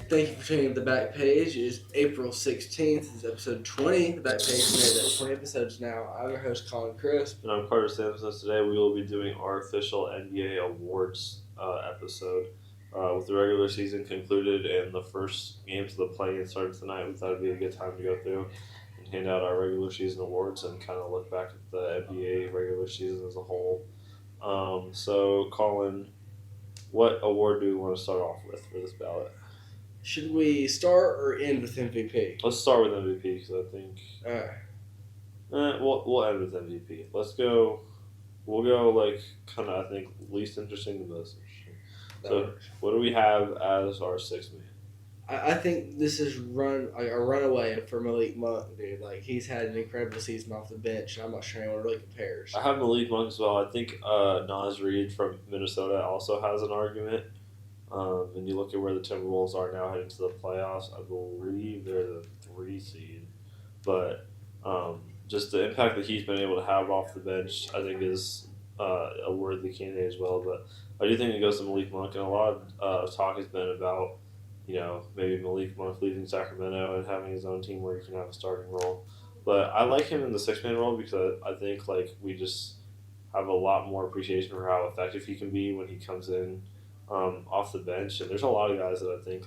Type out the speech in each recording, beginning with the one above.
Thank you for tuning in to the back page. It is April 16th. It's episode 20. The back page made it 20 episodes now. I'm your host, Collin Crisp. And I'm Carter Sampson. Today we will be doing our official NBA awards episode. With the regular season concluded and the first games of the play-in started tonight, we thought it'd be a good time to go through and hand out our regular season awards and kind of look back at the NBA regular season as a whole. So, Colin, what award do we want to start off with for this ballot? Should we start or end with MVP? Let's start with MVP because I think we'll end with MVP. Let's go. We'll go like kind of I think least interesting to most interesting. So, what do we have as our sixth man? I think this is a runaway for Malik Monk, dude. Like, he's had an incredible season off the bench, and I'm not sure anyone really compares. I have Malik Monk as well. I think Naz Reid from Minnesota also has an argument. And you look at where the Timberwolves are now heading to the playoffs. I believe they're the 3 seed. But just the impact that he's been able to have off the bench, I think, is a worthy candidate as well. But I do think it goes to Malik Monk. And a lot of talk has been about, maybe Malik Monk leaving Sacramento and having his own team where he can have a starting role. But I like him in the 6-man role because I think we just have a lot more appreciation for how effective he can be when he comes in off the bench. And there's a lot of guys that I think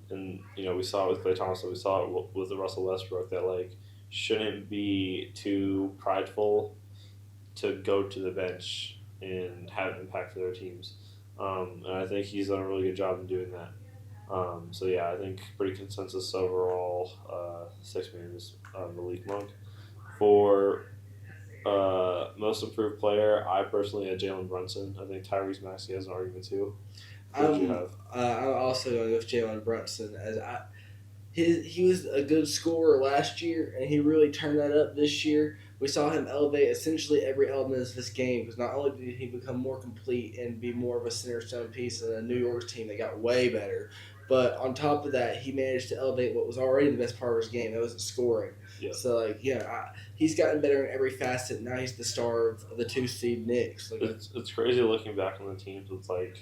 and we saw it with Klay Thompson, we saw it with the Russell Westbrook that shouldn't be too prideful to go to the bench and have impact for their teams. And I think he's done a really good job in doing that. So yeah, I think pretty consensus overall. 6-man is Malik Monk. For most improved player, I personally had Jalen Brunson. I think Tyrese Maxey has an argument too. What did you have? I'm also going with Jalen Brunson. He was a good scorer last year, and he really turned that up this year. We saw him elevate essentially every element of his game because not only did he become more complete and be more of a center stone piece in a New York team that got way better, but on top of that, he managed to elevate what was already the best part of his game. That was the scoring. Yeah. So, he's gotten better in every facet. Now he's the star of the 2-seed Knicks. It's crazy looking back on the teams with, him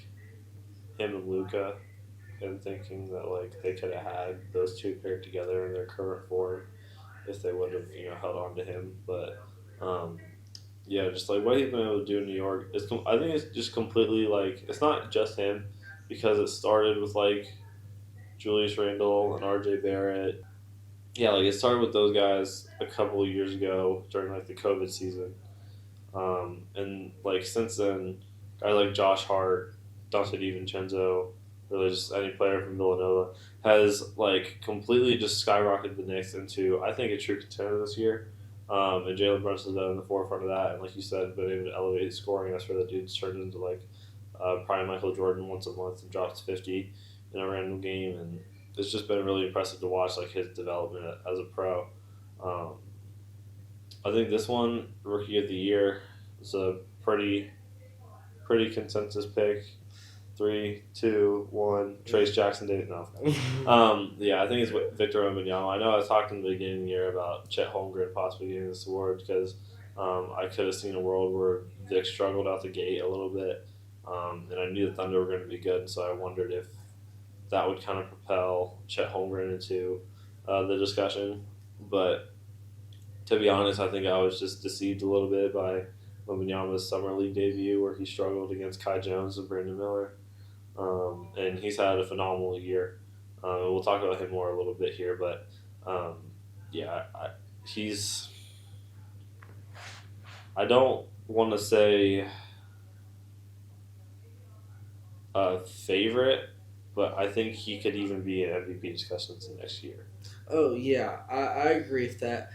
and Luka and thinking that, they could have had those two paired together in their current form if they would have, held on to him. But, just, what he's been able to do in New York, I think it's just completely, it's not just him because it started with, Julius Randle and RJ Barrett. Yeah, it started with those guys a couple of years ago during, the COVID season. And, since then, guys like Josh Hart, Dante DiVincenzo, really just any player from Villanova, has, completely just skyrocketed the Knicks into, I think, a true contender this year. And Jalen Brunson's been in the forefront of that. And like you said, been able to elevate his scoring. That's where the dude's turned into, probably Michael Jordan once a month and drops 50 in a random game. And it's just been really impressive to watch, his development as a pro. I think this one, Rookie of the Year, is a pretty consensus pick. 3, 2, 1. Trace Jackson Davis. No. I think it's Victor Wembanyama. I know I talked in the beginning of the year about Chet Holmgren possibly getting this award because I could have seen a world where Vic struggled out the gate a little bit, and I knew the Thunder were going to be good, so I wondered if that would kind of propel Chet Holmgren into the discussion. But to be honest, I think I was just deceived a little bit by Wembanyama's Summer League debut where he struggled against Kai Jones and Brandon Miller. And he's had a phenomenal year. We'll talk about him more a little bit here, but he's. I don't want to say a favorite, but I think he could even be in MVP discussions next year. Oh, yeah, I agree with that.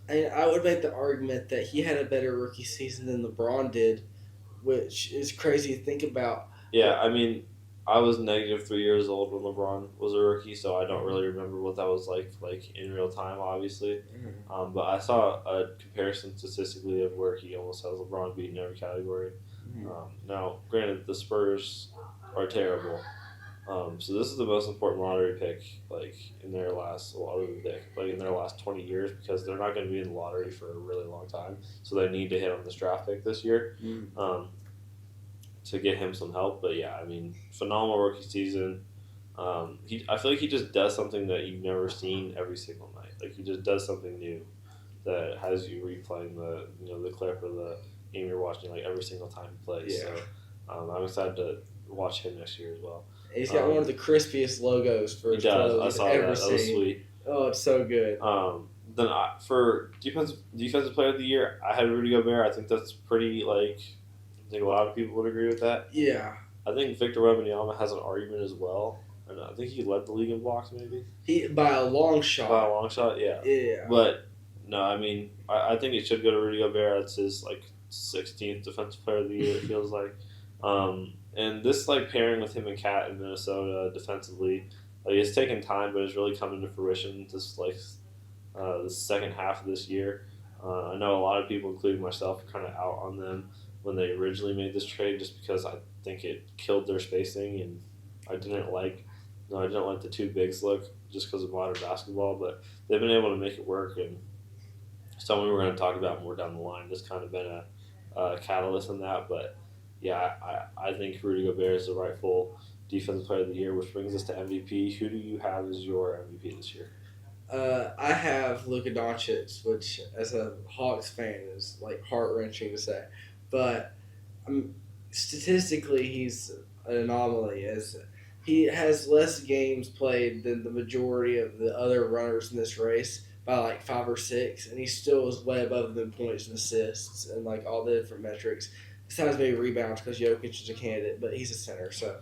And I would make the argument that he had a better rookie season than LeBron did, which is crazy to think about. Yeah, I mean, I was negative 3 years old when LeBron was a rookie, so I don't really remember what that was like in real time, obviously. Mm-hmm. But I saw a comparison statistically of where he almost has LeBron beat in every category. Mm-hmm. Now, granted, the Spurs are terrible. So this is the most important lottery pick, in their last, other than Dick, in their last 20 years because they're not going to be in the lottery for a really long time. So they need to hit on this draft pick this year. Mm-hmm. To get him some help. But yeah, I mean, phenomenal rookie season. I feel like he just does something that you've never seen every single night. Like he just does something new that has you replaying the clip or the game you're watching like every single time he plays. Yeah. So I'm excited to watch him next year as well. He's got one of the crispiest logos for He his does. clothes I I've saw ever that. That was seen. sweet. Oh, it's so good. For defensive player of the year, I had Rudy Gobert. I think that's pretty I think a lot of people would agree with that. Yeah. I think Victor Wembanyama has an argument as well. And I think he led the league in blocks, maybe He by a long shot. by a long shot. Yeah. Yeah. But no, I mean, I think it should go to Rudy Gobert. That's his 16th defensive player of the year. It feels like, and this pairing with him and Cat in Minnesota defensively, it's taken time, but it's really coming to fruition. The second half of this year. I know a lot of people, including myself, are kind of out on them when they originally made this trade, just because I think it killed their spacing, and I didn't like the two bigs look just because of modern basketball. But they've been able to make it work, and something we're going to talk about more down the line. That's kind of been a catalyst in that. But yeah, I think Rudy Gobert is the rightful defensive player of the year, which brings us to MVP. Who do you have as your MVP this year? I have Luka Doncic, which as a Hawks fan is heart wrenching to say, but statistically he's an anomaly as he has less games played than the majority of the other runners in this race by 5 or 6, and he still is way above them in points and assists and all the different metrics. Besides maybe rebounds because Jokic is a candidate, but he's a center, so.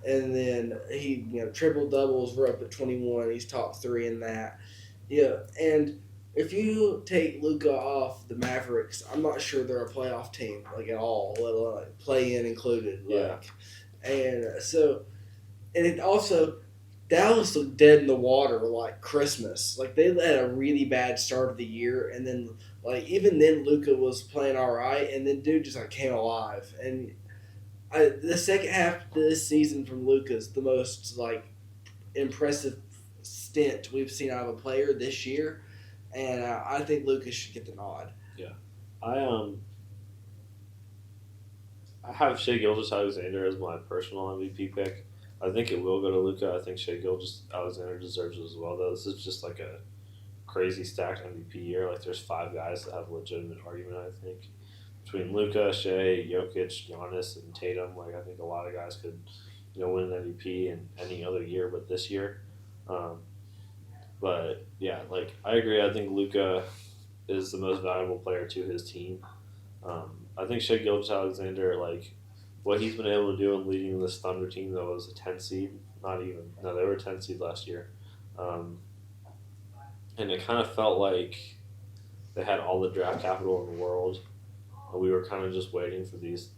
And then he, triple doubles were up at 21. He's top 3 in that. Yeah, and if you take Luka off the Mavericks, I'm not sure they're a playoff team at all, let alone play-in included. Yeah. And so, and it also Dallas looked dead in the water like Christmas. They had a really bad start of the year, and then even then Luka was playing all right, and then dude just came alive and. The second half of this season from Luka's the most impressive stint we've seen out of a player this year, and I think Luka should get the nod. Yeah, I have Shai Gilgeous-Alexander as my personal MVP pick. I think it will go to Luka. I think Shai Gilgeous-Alexander deserves it as well, though. This is just a crazy stacked MVP year. There's 5 guys that have a legitimate argument, I think. Between Luka, Shea, Jokic, Giannis, and Tatum, I think a lot of guys could, win an MVP in any other year but this year. But yeah, I agree. I think Luka is the most valuable player to his team. I think Shai Gilgeous-Alexander, what he's been able to do in leading this Thunder team that was a 10 seed, not even. No, they were a 10 seed last year. And it kind of felt like they had all the draft capital in the world. We were kind of just waiting for these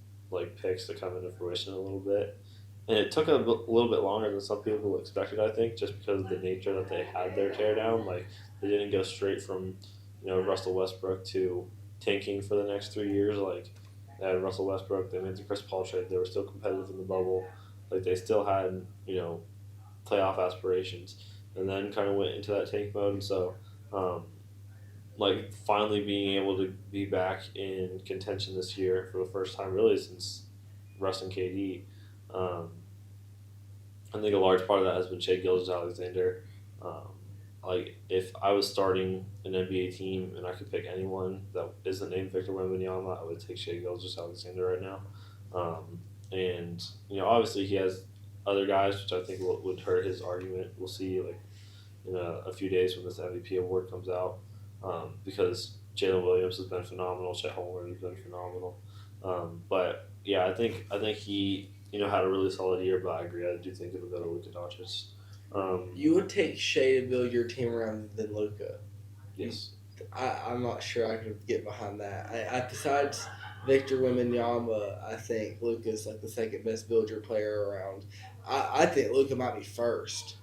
picks to come into fruition a little bit, and it took a little bit longer than some people expected. I think just because of the nature that they had their teardown, they didn't go straight from Russell Westbrook to tanking for the next 3 years. They had Russell Westbrook, they made the Chris Paul trade, they were still competitive in the bubble, they still had playoff aspirations, and then kind of went into that tank mode, and so. Finally being able to be back in contention this year for the first time really since Russ and KD. I think a large part of that has been Shai Gilgeous-Alexander. If I was starting an NBA team and I could pick anyone that isn't named Victor Wembanyama, I would take Shai Gilgeous-Alexander right now. And obviously he has other guys, which I think would hurt his argument. We'll see in a few days when this MVP award comes out. Because Jalen Williams has been phenomenal, Chet Holmgren has been phenomenal, but yeah, I think he had a really solid year. But I agree, I do think it'll go to Luka Doncic. You would take Shai to build your team around than Luka. Yes, I'm not sure I could get behind that. Besides Victor Wembanyama, I think Luka's the second best build your player around. I think Luka might be first.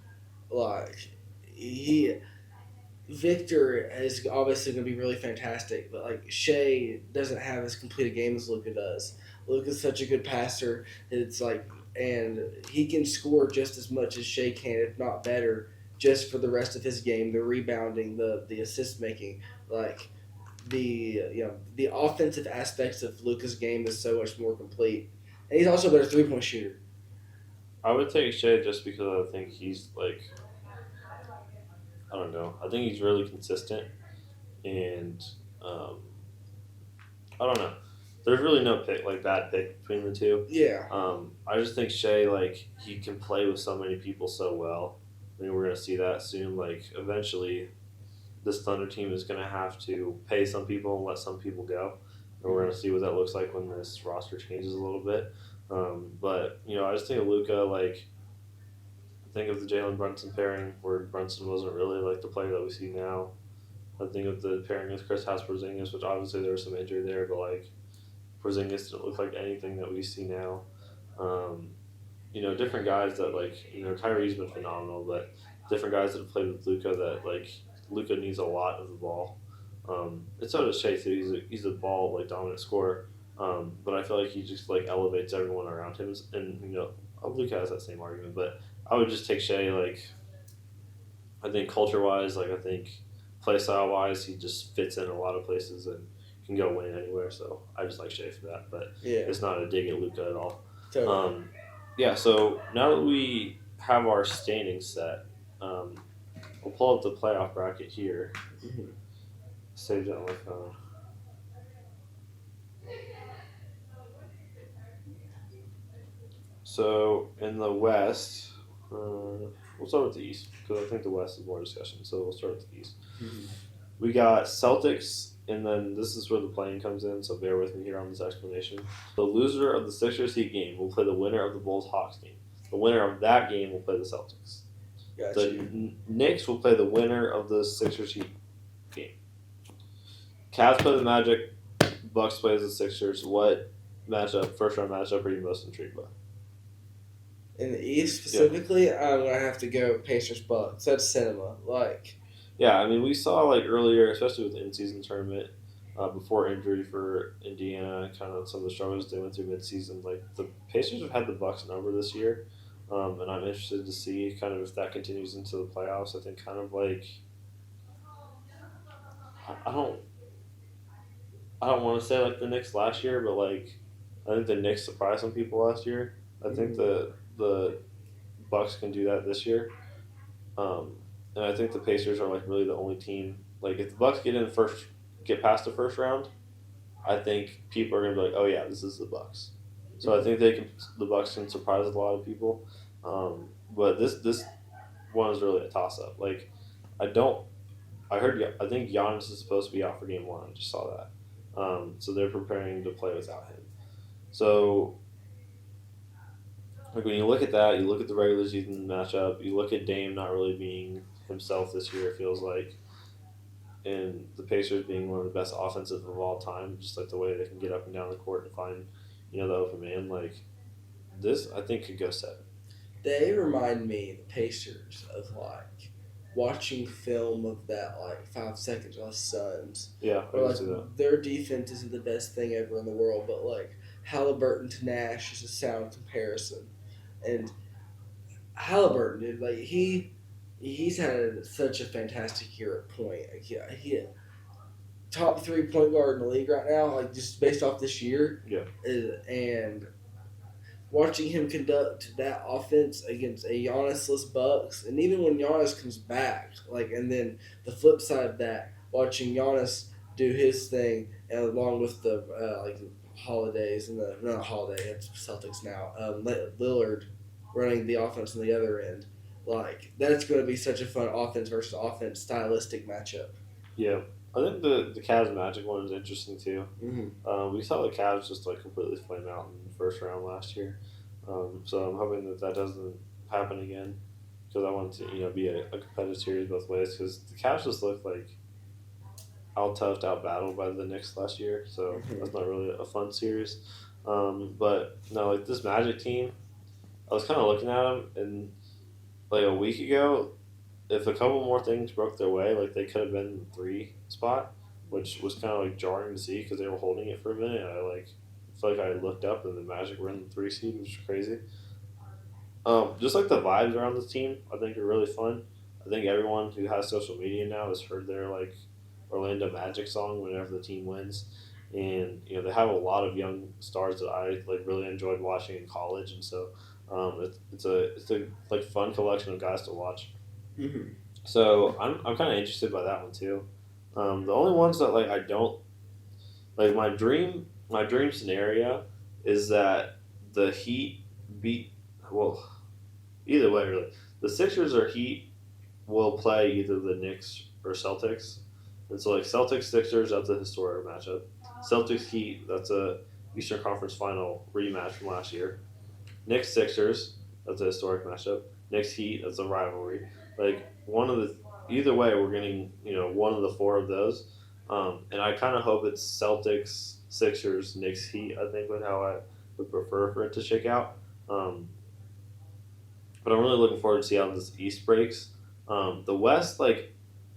Victor is obviously going to be really fantastic, but Shai doesn't have as complete a game as Luka does. Luka's such a good passer. And he can score just as much as Shai can, if not better, just for the rest of his game. The rebounding, the assist making, the offensive aspects of Luka's game is so much more complete. And he's also a better 3-point shooter. I would take Shea just because I think he's like I don't know. I think he's really consistent, and um, I don't know. There's really no pick like bad pick between the two. Yeah. I just think Shea like he can play with so many people so well. I mean, we're gonna see that soon. Like eventually, this Thunder team is gonna have to pay some people and let some people go, and we're gonna see what that looks like when this roster changes a little bit. But I just think of Luca like think of the Jalen Brunson pairing where Brunson wasn't really like the player that we see now. I think of the pairing with Chris House Porzingis, which obviously there was some injury there, but like Porzingis didn't look like anything that we see now. Um, different guys that like Kyrie's been phenomenal, but different guys that have played with Luca that like Luca needs a lot of the ball. And so does Shea too. He's a ball like dominant scorer, but I feel like he just like elevates everyone around him. And Luca has that same argument, but I would just take Shea. Like I think culture wise, like I think play style wise, he just fits in a lot of places and can go win anywhere. So I just like Shea for that, but Yeah. it's not a dig at Luca at all. Totally. Yeah, so now that we have our standings set, we'll pull up the playoff bracket here. Mhm. Save that on my phone. So in the West, we'll start with the East because I think the West is more discussion. So we'll start with the East. Mhm. We got Celtics, and then this is where the playing comes in. So bear with me here on this explanation. The loser of the Sixers Heat game will play the winner of the Bulls Hawks game. The winner of that game will play the Celtics. Got The you. Knicks will play the winner of the Sixers Heat game. Cavs play the Magic. Bucks plays the Sixers. What first round matchup, are you most intrigued by? In the East specifically, I'm gonna have to go Pacers Bucks. That's cinema. Like, Yeah, I mean, we saw like earlier, especially with the in-season tournament, before injury for Indiana, kind of some of the struggles they went through mid-season. Like the Pacers have had the Bucks number this year, and I'm interested to see kind of if that continues into the playoffs. I think kind of like I don't want to say like the Knicks last year, but like I think the Knicks surprised some people last year. I think the Bucks can do that this year. And I think the Pacers are like really the only team. Like if the Bucks get past the first round, I think people are gonna be like, oh yeah, this is the Bucks. So I think the Bucks can surprise a lot of people. But this one is really a toss up. Like I think Giannis is supposed to be out for game one. I just saw that. So they're preparing to play without him. So like when you look at that, you look at the regular season matchup, you look at Dame not really being himself this year, it feels like, and the Pacers being one of the best offensive of all time, just like the way they can get up and down the court and find, the open man. Like this, I think could go 7. they remind me, the Pacers, of like watching film of that like 5 seconds on Suns. Yeah, I Or can like see that. their defense isn't the best thing ever in the world, but like Halliburton to Nash is a sound comparison. And Halliburton, dude, like he's had such a fantastic year at point. Like, he top 3 point guard in the league right now, like just based off this year. Yeah. And watching him conduct that offense against a Giannis-less Bucks, and even when Giannis comes back, like, and then the flip side of that, watching Giannis do his thing, and along with the like Holidays and the not Holiday, it's Celtics now. Lillard running the offense on the other end, like that's going to be such a fun offense versus offense stylistic matchup. Yeah. I think the Cavs Magic one is interesting too. Mm-hmm. We saw the Cavs just like completely flame out in the first round last year, so I'm hoping that doesn't happen again because I want it to be a competitive series both ways because the Cavs just looked like out toughed, out battled by the Knicks last year, so that's not really a fun series. But no, like this Magic team, I was kind of looking at them and like a week ago, if a couple more things broke their way, like they could have been in the 3 spot, which was kind of like jarring to see because they were holding it for a minute. And I feel like I looked up and the Magic were in the 3 seed, which is crazy. Just like the vibes around this team, I think are really fun. I think everyone who has social media now has heard their like Orlando Magic song whenever the team wins, and they have a lot of young stars that I really enjoyed watching in college, and so it's a like fun collection of guys to watch. Mm-hmm. So I'm kind of interested by that one too. The only ones that I don't like my dream scenario is that the Heat beat well either way really the Sixers or Heat will play either the Knicks or Celtics, and so Celtics Sixers, that's a historic matchup. Celtics Heat, that's a Eastern Conference Final rematch from last year. Knicks Sixers, that's a historic matchup. Knicks Heat, that's a rivalry. One of the either way, we're getting one of the four of those, and I kind of hope it's Celtics Sixers Knicks Heat. I think would how I would prefer for it to shake out. Um, but I'm really looking forward to see how this East breaks. The West,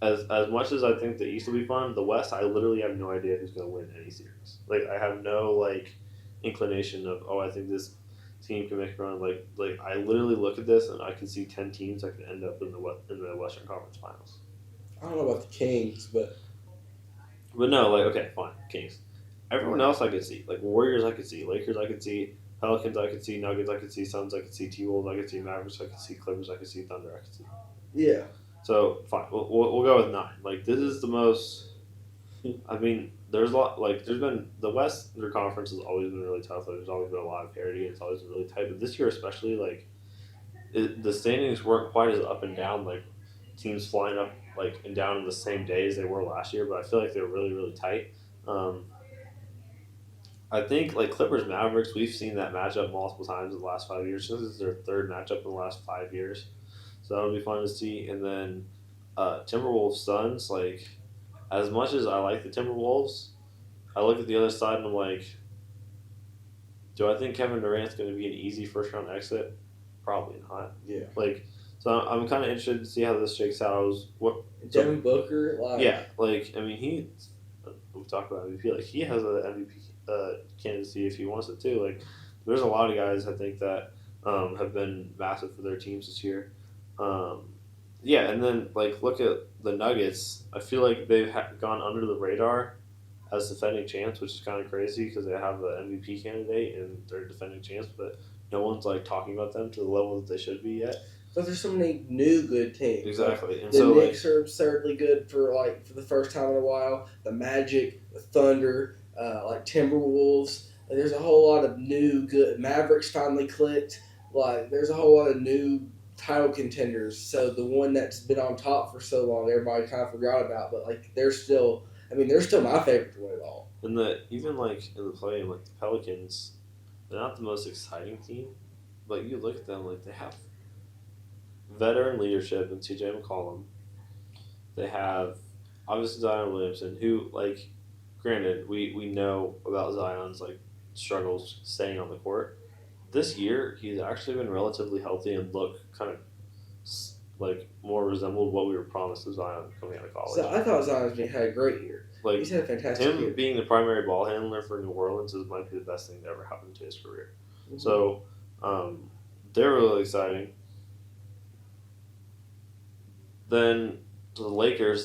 as much as I think the East will be fun, the West, I literally have no idea who's going to win any series. I have no inclination of I think this team can make a run. I literally look at this and I can see 10 teams that can end up in the Western Conference Finals. I don't know about the Kings, but no, okay, fine, Kings. Everyone else I could see, Warriors I could see, Lakers I could see, Pelicans I could see, Nuggets I could see, Suns I could see, T-Wolves I could see, Mavericks I could see, Clippers I could see, Thunder I could see. yeah. So fine, we'll go with 9. This is the most. I mean, there's a lot. There's been the Western Conference has always been really tough. There's always been a lot of parity. It's always been really tight. But this year especially, the standings weren't quite as up and down. Teams flying up and down in the same day as they were last year. But I feel like they're really really tight. I think Clippers Mavericks, we've seen that matchup multiple times in the last 5 years. This is their third matchup in the last 5 years. So that'll be fun to see. And then Timberwolves Suns, as much as I like the Timberwolves, I look at the other side and I'm like, do I think Kevin Durant's going to be an easy first round exit? Probably not. Yeah. So I'm kind of interested to see how this shakes out. Devin Booker, yeah, I mean we talked about MVP. He has an MVP candidacy if he wants it too. There's a lot of guys I think that have been massive for their teams this year. Yeah, and then look at the Nuggets. I feel like they've gone under the radar as defending champs, which is kind of crazy because they have an MVP candidate and they're defending champs, but no one's talking about them to the level that they should be yet. But there's so many new good teams. Exactly, and the Knicks are absurdly good for the first time in a while. The Magic, the Thunder, Timberwolves. There's a whole lot of new good. Mavericks finally clicked. There's a whole lot of new title contenders. So the one that's been on top for so long, everybody kind of forgot about. But they're still. They're still my favorite to win it all. And even in the play, the Pelicans, they're not the most exciting team. But you look at them, they have veteran leadership in C.J. McCollum. They have obviously Zion Williamson, who granted we know about Zion's struggles staying on the court. This year, he's actually been relatively healthy and looked kind of more resembled what we were promised of Zion coming out of college. So I thought Zion's had a great year. He's had a fantastic year. Him being the primary ball handler for New Orleans might be the best thing that ever happened to his career. Mm-hmm. So they're really exciting. Then the Lakers,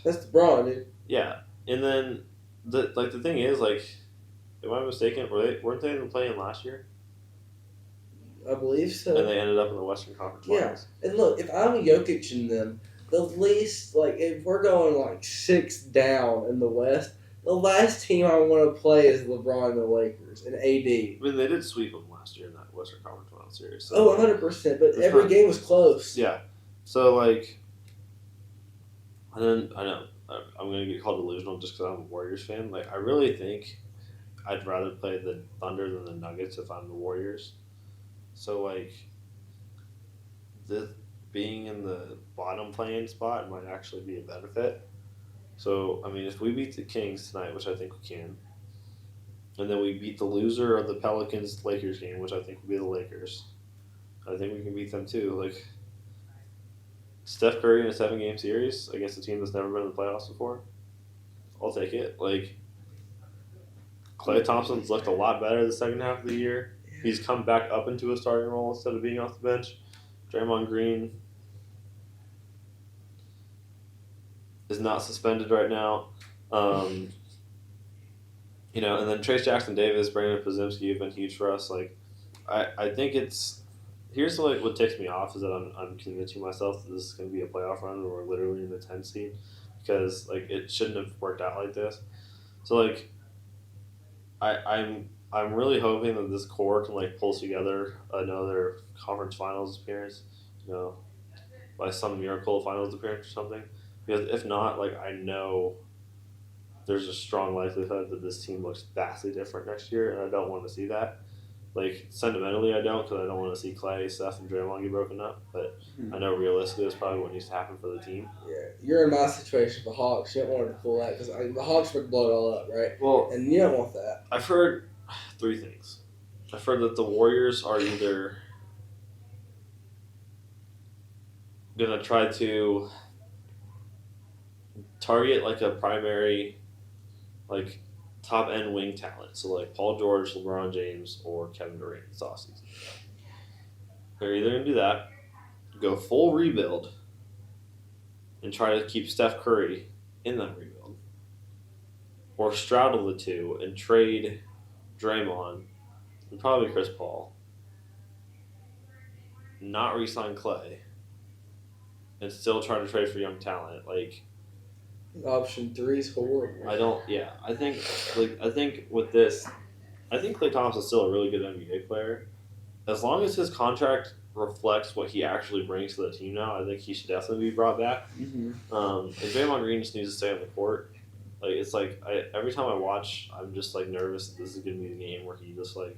that's LeBron, dude. Yeah, and then the thing is, am I mistaken? Weren't they in the play-in last year? I believe so. And they ended up in the Western Conference Finals. Yeah, and look, if I'm Jokic and them, the least if we're going 6 down in the West, the last team I want to play is LeBron and the Lakers and AD. I mean, they did sweep them last year in that Western Conference Final series. So 100%, but every game was close. Yeah. So, and then, I know, I'm going to get called delusional just because I'm a Warriors fan. I really think I'd rather play the Thunder than the Nuggets if I'm the Warriors. So, being in the bottom playing spot might actually be a benefit. So, if we beat the Kings tonight, which I think we can, and then we beat the loser of the Pelicans-Lakers game, which I think will be the Lakers, I think we can beat them too. Steph Curry in a 7-game series against a team that's never been in the playoffs before, I'll take it. Klay Thompson's looked a lot better the second half of the year. He's come back up into a starting role instead of being off the bench. Draymond Green is not suspended right now. And then Trace Jackson Davis, Brandon Podziemski have been huge for us. Like, I think it's here's what ticks me off is that I'm convincing myself that this is going to be a playoff run where we're literally in the 10th seed because like it shouldn't have worked out like this. So like I'm really hoping that this core can like pull together another conference finals appearance, you know, by some miracle finals appearance or something. Because if not, like I know there's a strong likelihood that this team looks vastly different next year, and I don't want to see that. Like sentimentally, I don't because I don't want to see Clay, Steph, and Draymond get broken up. But I know realistically, that's probably what needs to happen for the team. Yeah, you're in my situation with the Hawks. You don't want to pull that because the Hawks would blow it all up, right? Well, and you don't want that. I've heard three things. I've heard that the Warriors are either gonna try to target like a primary, like top end wing talent, so like Paul George, LeBron James, or Kevin Durant this offseason. They're either gonna do that, go full rebuild, and try to keep Steph Curry in that rebuild, or straddle the two and trade Draymond and probably Chris Paul, not re-sign Clay, and still try to trade for young talent. Like option 3 is horrible. I don't. Yeah, I think with this, I think Klay Thompson's still a really good NBA player. As long as his contract reflects what he actually brings to the team now, I think he should definitely be brought back. Mm-hmm. And Draymond Green just needs to stay on the court. Like it's like every time I watch, I'm just like nervous that this is going to be the game where he just like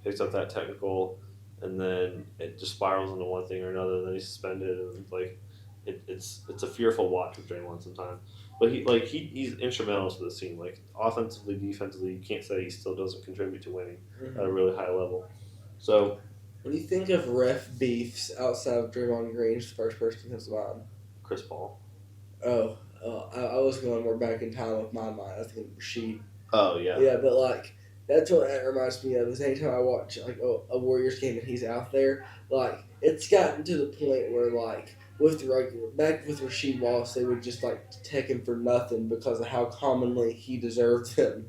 picks up that technical, and then it just spirals into one thing or another, and then he's suspended, and like it's a fearful watch with Draymond sometimes. But he's instrumental to this team. Like offensively, defensively, you can't say he still doesn't contribute to winning at a really high level. So when you think of ref beefs outside of Draymond Green, who's the first person that comes to mind? Chris Paul. Oh, I was going more back in time with my mind. I was thinking Rasheed. Oh yeah. Yeah, but like that's what that reminds me of. Is anytime I watch like a Warriors game and he's out there, like it's gotten to the point where like back with Rasheed Wallace, they would just like take him for nothing because of how commonly he deserved them,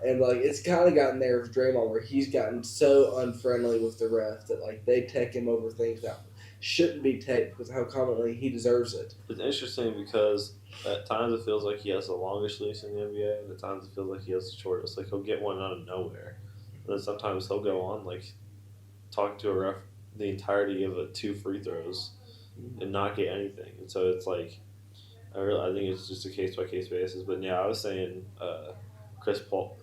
and like it's kind of gotten there with Draymond where he's gotten so unfriendly with the ref that like they take him over things that shouldn't be taken because of how commonly he deserves it. It's interesting because at times it feels like he has the longest leash in the NBA, and at times it feels like he has the shortest. Like he'll get one out of nowhere, and then sometimes he'll go on like talking to a ref the entirety of 2 free throws and not get anything. And so it's like I think it's just a case by case basis. But yeah, I was saying Chris Paul,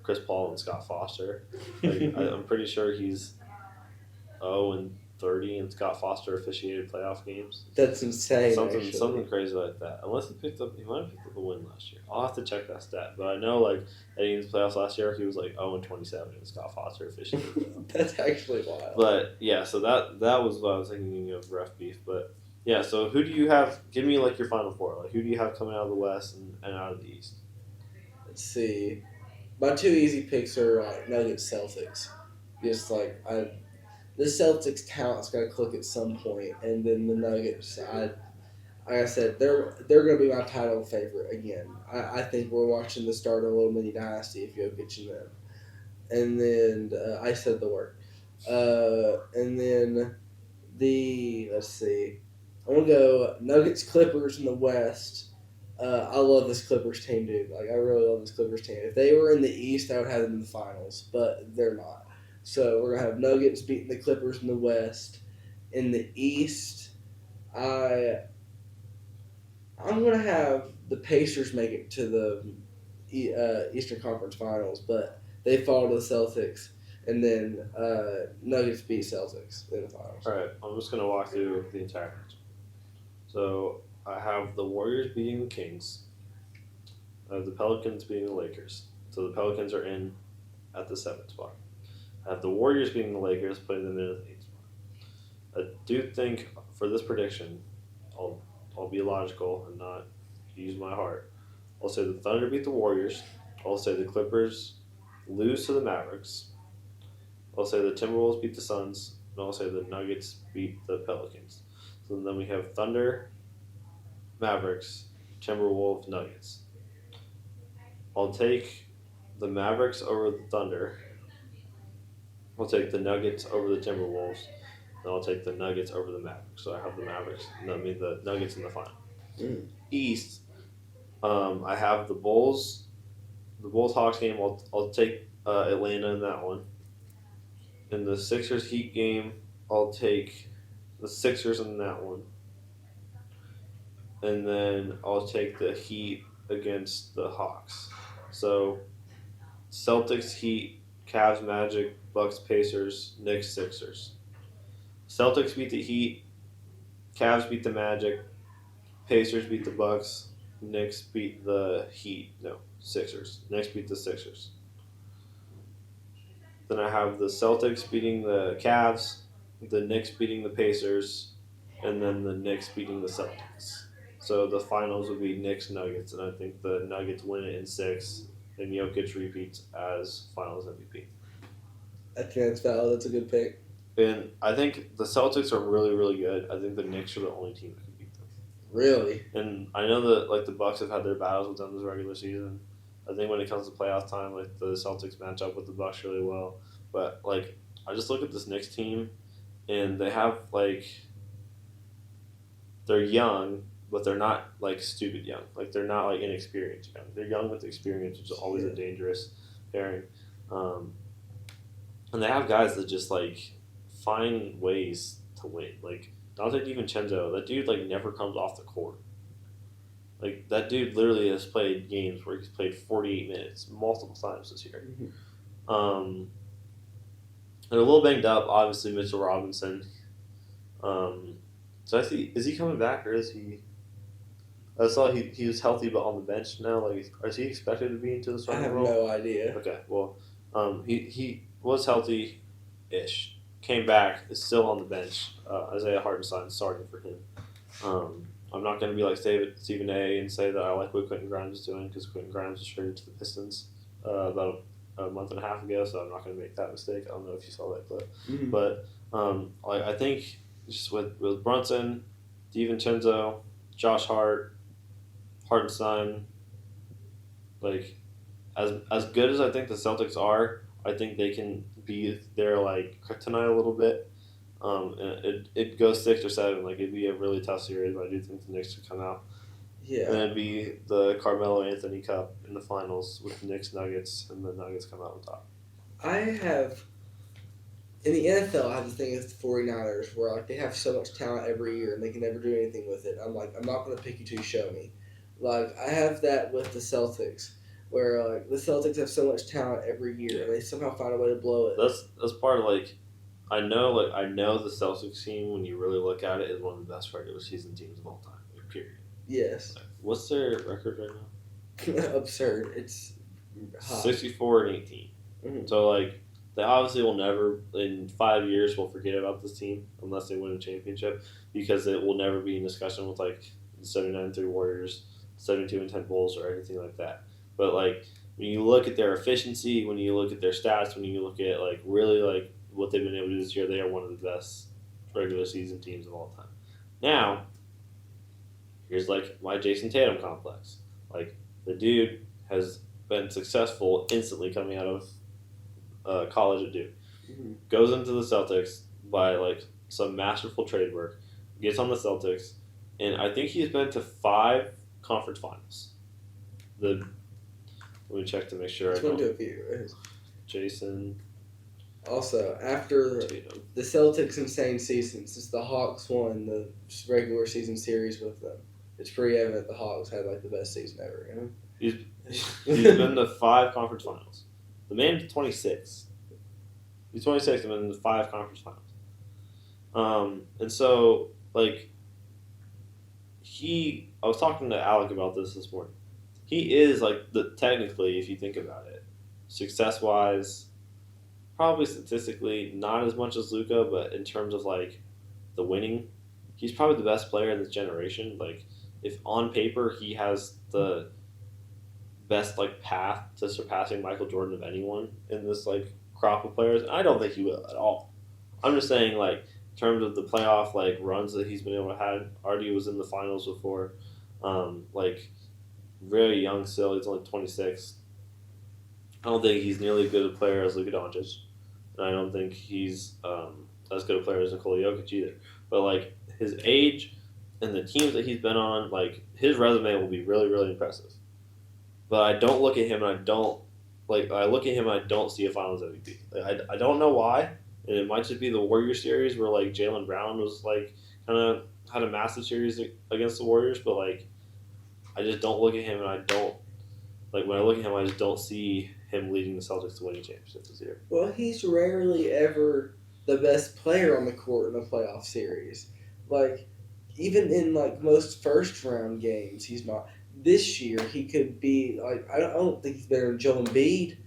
and Scott Foster. Like, I'm pretty sure he's 0-30, and Scott Foster officiated playoff games. That's insane. Something crazy like that. Unless he might have picked up a win last year. I'll have to check that stat. But I know like heading into the playoffs last year, he was like 0-27, and Scott Foster officiated. That's actually wild. But yeah, so that was what I was thinking of ref beef. But yeah, so who do you have? Give me like your final 4. Like who do you have coming out of the West and out of the East? Let's see. My 2 easy picks are like Nuggets, Celtics. Just like the Celtics talent's got to click at some point, and then the Nuggets. Like I said, they're going to be my title favorite again. I think we're watching the start of a little mini dynasty if Jokic and them. And then I said the word. And then let's see. I want to go Nuggets, Clippers in the West. I love this Clippers team, dude. Like I really love this Clippers team. If they were in the East, I would have them in the finals, but they're not. So we're gonna have Nuggets beating the Clippers in the West. In the East, I'm gonna have the Pacers make it to the Eastern Conference Finals, but they fall to the Celtics, and then Nuggets beat Celtics in the finals. All right, I'm just gonna walk through the entire match. So I have the Warriors beating the Kings. I have the Pelicans beating the Lakers. So the Pelicans are in at the 7th spot. I have the Warriors beating the Lakers, putting them in at the 8th spot. I do think for this prediction, I'll be logical and not use my heart. I'll say the Thunder beat the Warriors. I'll say the Clippers lose to the Mavericks. I'll say the Timberwolves beat the Suns. And I'll say the Nuggets beat the Pelicans. So then we have Thunder, Mavericks, Timberwolves, Nuggets. I'll take the Mavericks over the Thunder. I'll take the Nuggets over the Timberwolves. And I'll take the Nuggets over the Mavericks. So I have the Mavericks. No, I mean the Nuggets in the final. Mm. East. I have the Bulls. The Bulls Hawks game. I'll take Atlanta in that one. In the Sixers Heat game, I'll take the Sixers in that one. And then I'll take the Heat against the Hawks. So Celtics Heat, Cavs Magic, Bucks Pacers, Knicks Sixers. Celtics beat the Heat, Cavs beat the Magic, Pacers beat the Bucks, Knicks beat the Heat. No, Sixers. Knicks beat the Sixers. Then I have the Celtics beating the Cavs, the Knicks beating the Pacers, and then the Knicks beating the Celtics. So the finals would be Knicks Nuggets, and I think the Nuggets win it in 6, and Jokic repeats as Finals MVP. I think that's valid. That's a good pick. And I think the Celtics are really, really good. I think the Knicks are the only team that can beat them. Really? And I know that the Bucks have had their battles with them this regular season. I think when it comes to playoff time, the Celtics match up with the Bucks really well. But I just look at this Knicks team, and they have they're young, but they're not stupid young. They're not inexperienced young. They're young with experience, which is always a dangerous pairing. And they have guys that just find ways to win. Dante DiVincenzo, that dude never comes off the court. That dude literally has played games where he's played 48 minutes multiple times this year. Mm-hmm. They're a little banged up, obviously. Mitchell Robinson. So I see. Is he coming back or is he? I saw he was healthy but on the bench now. Is he expected to be into the I starting have role? no idea. Okay, well, he was healthy-ish. Came back. Is still on the bench. Isaiah Hartenstein starting for him. I'm not going to be like Stephen A. and say that I like what Quentin Grimes is doing because Quentin Grimes was traded to the Pistons about a month and a half ago, so I'm not going to make that mistake. I don't know if you saw that clip. Mm-hmm. But I think just with Brunson, DiVincenzo, Josh Hart, Hartenstein, as good as I think the Celtics are, I think they can be their kryptonite a little bit. And it goes 6 or 7. It'd be a really tough series, but I do think the Knicks could come out. Yeah. And it'd be the Carmelo Anthony Cup in the finals with the Knicks Nuggets, and the Nuggets come out on top. I have in the NFL. I have the thing with the 49ers where they have so much talent every year and they can never do anything with it. I'm not going to pick you till you show me. I have that with the Celtics, where the Celtics have so much talent every year and they somehow find a way to blow it. That's part of I know the Celtics team, when you really look at it, is one of the best regular season teams of all time. Period. Yes. What's their record right now? Absurd. It's hot. 64-18. Mm-hmm. So they obviously will never, in 5 years, will forget about this team unless they win a championship, because it will never be in discussion with the 79-3 Warriors, 72-10 Bulls, or anything like that. But when you look at their efficiency, when you look at their stats, when you look at really what they've been able to do this year, they are one of the best regular season teams of all time. Now, here's my Jason Tatum complex. The dude has been successful instantly coming out of college at Duke. Mm-hmm. Goes into the Celtics by some masterful trade work, gets on the Celtics, and I think he's been to 5 conference finals. Let me check to make sure. It's one to a few. Jason. Also, after Tatum. the Celtics' insane season, since the Hawks won the regular season series with them, it's pretty evident the Hawks had the best season ever. He's been to 5 conference finals. The man's 26. He's 26 and been in the 5 conference finals. And so I was talking to Alec about this morning. He is technically, if you think about it, success wise, probably statistically not as much as Luka, but in terms of the winning, he's probably the best player in this generation. If on paper he has the best path to surpassing Michael Jordan of anyone in this crop of players, and I don't think he will at all. I'm just saying in terms of the playoff runs that he's been able to have. Already was in the finals before. Very young still. He's only 26. I don't think he's nearly as good a player as Luka Doncic, and I don't think he's as good a player as Nikola Jokic either. But like his age and the teams that he's been on, like his resume will be really, really impressive. But I don't look at him and I don't like. I look at him and I don't see a Finals MVP. Like, I don't know why, and it might just be the Warriors series where like Jaylen Brown was like kind of had a massive series against the Warriors, but like I just don't look at him and I don't like when I look at him I just don't see him leading the Celtics to winning championships this year. Well, he's rarely ever the best player on the court in a playoff series. Like, even in like most first round games, he's not. This year, he could be like I don't think he's better than Joel Embiid.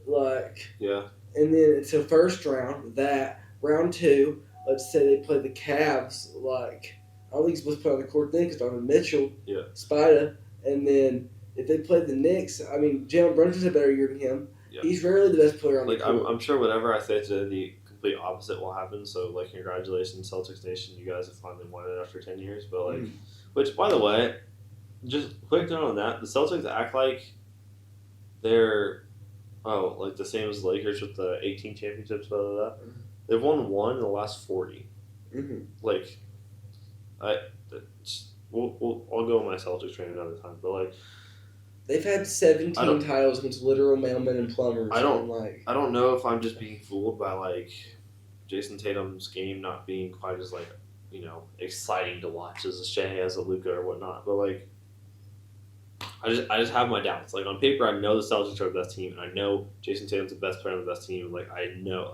Like, Yeah, and then it's a first round. That round two, let's say they play the Cavs. Like, I don't think he's supposed to play on the court then because Donovan Mitchell, yeah, Spida, and then if they play the Knicks, I mean, Jalen Brunson's a better year than him. yeah. He's rarely the best player on Like the court. I'm sure whatever I say today, the complete opposite will happen. So like congratulations, Celtics Nation, you guys have finally won it after 10 years. But like, which by the way, just quick note on that, the Celtics act like they're like the same as the Lakers with the 18 championships. Blah, blah, blah. They've won one in the last 40. Mm-hmm. Like, I'll go with my Celtics train another time. But like, They've had 17 titles against literal mailmen and plumbers. I don't like. I don't know if I'm just being fooled by like Jason Tatum's game not being quite as like exciting to watch as a Shea, as a Luka or whatnot. But like, I just have my doubts. Like on paper, I know the Celtics are the best team, and I know Jason Tatum's the best player on the best team. Like I know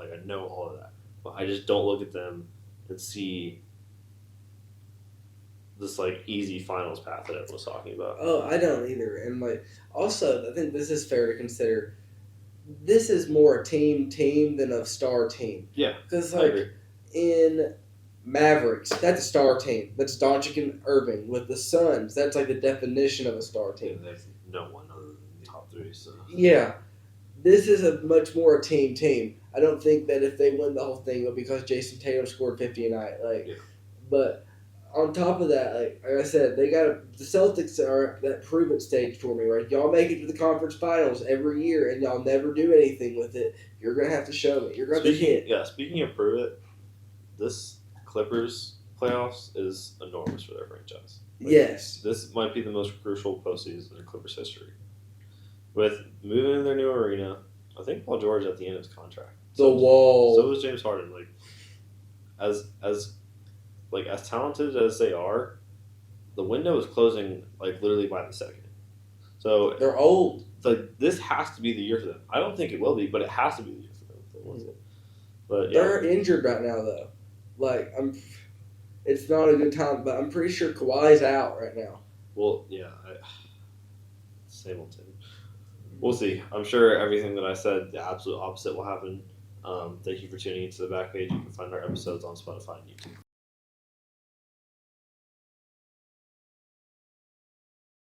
all of that, but I just don't look at them and see this like easy finals path that everyone's talking about. Oh, I don't either. And like, also, I think this is fair to consider. This is more a team than a star team. Yeah, because like in Mavericks, that's a star team. That's Doncic and Irving. With the Suns, that's like the definition of a star team. There's no one other than the top three. So yeah, this is a much more a team. I don't think that if they win the whole thing, it'll be because Jason Tatum scored 50 a night. Like, yeah. But on top of that, like I said, the Celtics are at that prove it stage for me, right? Y'all make it to the conference finals every year, and y'all never do anything with it. You're gonna have to show me. You're gonna have to hit. Yeah, speaking of prove it, this Clippers playoffs is enormous for their franchise. Like, yes, this might be the most crucial postseason in Clippers history. With moving in their new arena, I think Paul George at the end of his contract. Wall. So was James Harden. Like, as talented as they are, the window is closing like literally by the second. So they're old. Like this has to be the year for them. I don't think it will be, but it has to be the year for them if they want it. But yeah. They're injured right now, though. Like it's not a good time, but I'm pretty sure Kawhi's out right now. Well, yeah, same old thing. We'll see. I'm sure everything that I said, the absolute opposite will happen. Thank you for tuning into the Back Page. You can find our episodes on Spotify and YouTube.